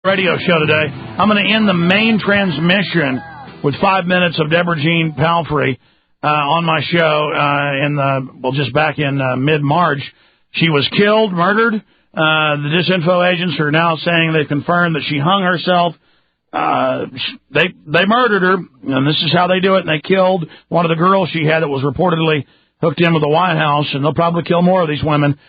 Radio show today. I'm going to end the main transmission with 5 minutes of Deborah Jeane Palfrey on my show just back in mid-March. She was killed, murdered. The disinfo agents are now saying they've confirmed that she hung herself. They murdered her, and this is how they do it. And they killed one of the girls she had that was reportedly hooked in with the White House, and they'll probably kill more of these women.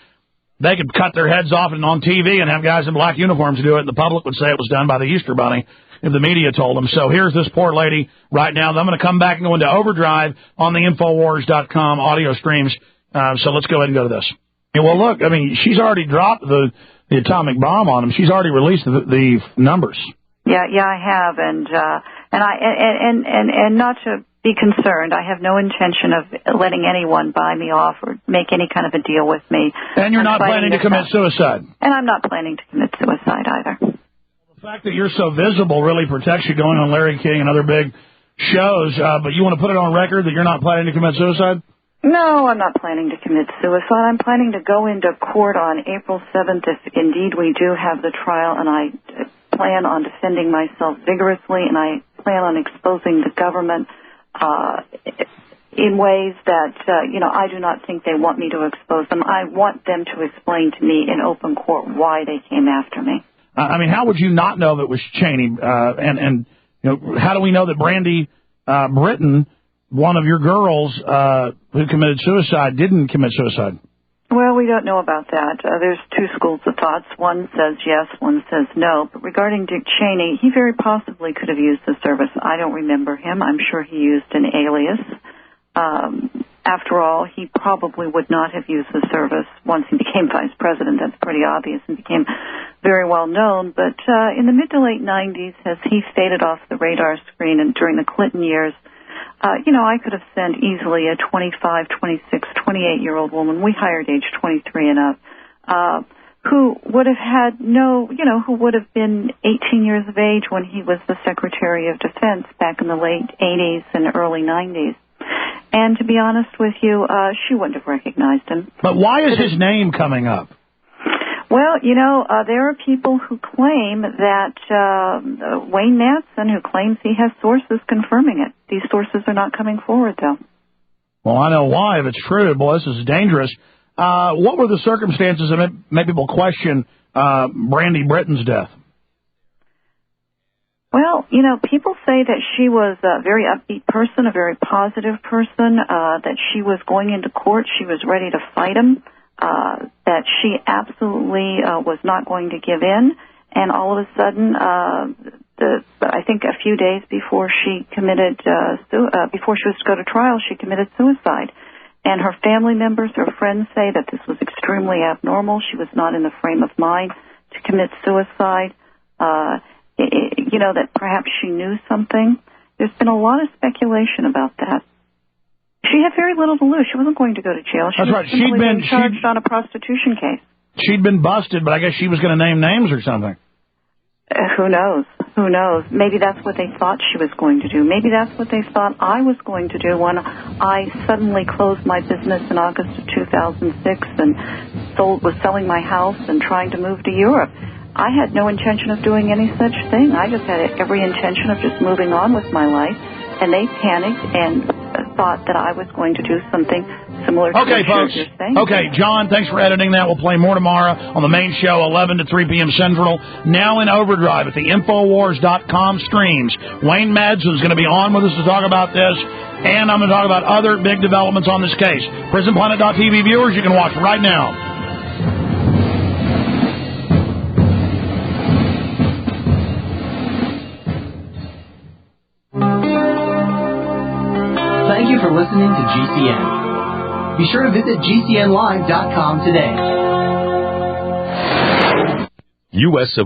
They could cut their heads off and on TV and have guys in black uniforms do it, and the public would say it was done by the Easter Bunny if the media told them. So here's this poor lady right now. I'm going to come back and go into overdrive on the Infowars.com audio streams. So let's go ahead and go to this. Well, look, I mean, she's already dropped the atomic bomb on them. She's already released the numbers. Yeah, I have, and not to be concerned. I have no intention of letting anyone buy me off or make any kind of a deal with me. And you're not planning to commit suicide. And I'm not planning to commit suicide either. The fact that you're so visible really protects you going on Larry King and other big shows, but you want to put it on record that you're not planning to commit suicide? No, I'm not planning to commit suicide. I'm planning to go into court on April 7th if indeed we do have the trial, and I plan on defending myself vigorously, and I plan on exposing the government in ways that, I do not think they want me to expose them. I want them to explain to me in open court why they came after me. I mean, how would you not know that it was Cheney? And how do we know that Brandy Britton, one of your girls who committed suicide, didn't commit suicide? Well, we don't know about that. There's two schools of thoughts. One says yes, one says no. But regarding Dick Cheney, he very possibly could have used the service. I don't remember him. I'm sure he used an alias. After all, he probably would not have used the service once he became vice president. That's pretty obvious, and became very well known. But in the mid to late 90s, as he faded off the radar screen, and during the Clinton years, I could have sent easily a 25, 26, 28-year-old woman, we hired age 23 and up, who would have had who would have been 18 years of age when he was the Secretary of Defense back in the late 80s and early 90s. And to be honest with you, she wouldn't have recognized him. But why is his name coming up? Well, there are people who claim that Wayne Madsen, who claims he has sources confirming it. These sources are not coming forward, though. Well, I know why. If it's true, boy, this is dangerous. What were the circumstances that made people question Brandy Britton's death? Well, people say that she was a very upbeat person, a very positive person, that she was going into court, she was ready to fight him. That she absolutely was not going to give in, and all of a sudden, I think a few days before she committed, before she was to go to trial, she committed suicide. And her family members, her friends say that this was extremely abnormal. She was not in the frame of mind to commit suicide. That perhaps she knew something. There's been a lot of speculation about that. She had very little to lose. She wasn't going to go to jail. That's right. She'd been charged on a prostitution case. She'd been busted, but I guess she was going to name names or something. Who knows? Who knows? Maybe that's what they thought she was going to do. Maybe that's what they thought I was going to do when I suddenly closed my business in August of 2006 and was selling my house and trying to move to Europe. I had no intention of doing any such thing. I just had every intention of just moving on with my life, and they panicked and thought that I was going to do something similar to what you're saying. Okay, John, thanks for editing that. We'll play more tomorrow on the main show, 11 to 3 p.m. Central. Now in overdrive at the Infowars.com streams. Wayne Madsen's going to be on with us to talk about this, and I'm going to talk about other big developments on this case. PrisonPlanet.tv viewers, you can watch right now. Thank you for listening to GCN. Be sure to visit GCNlive.com today. U.S.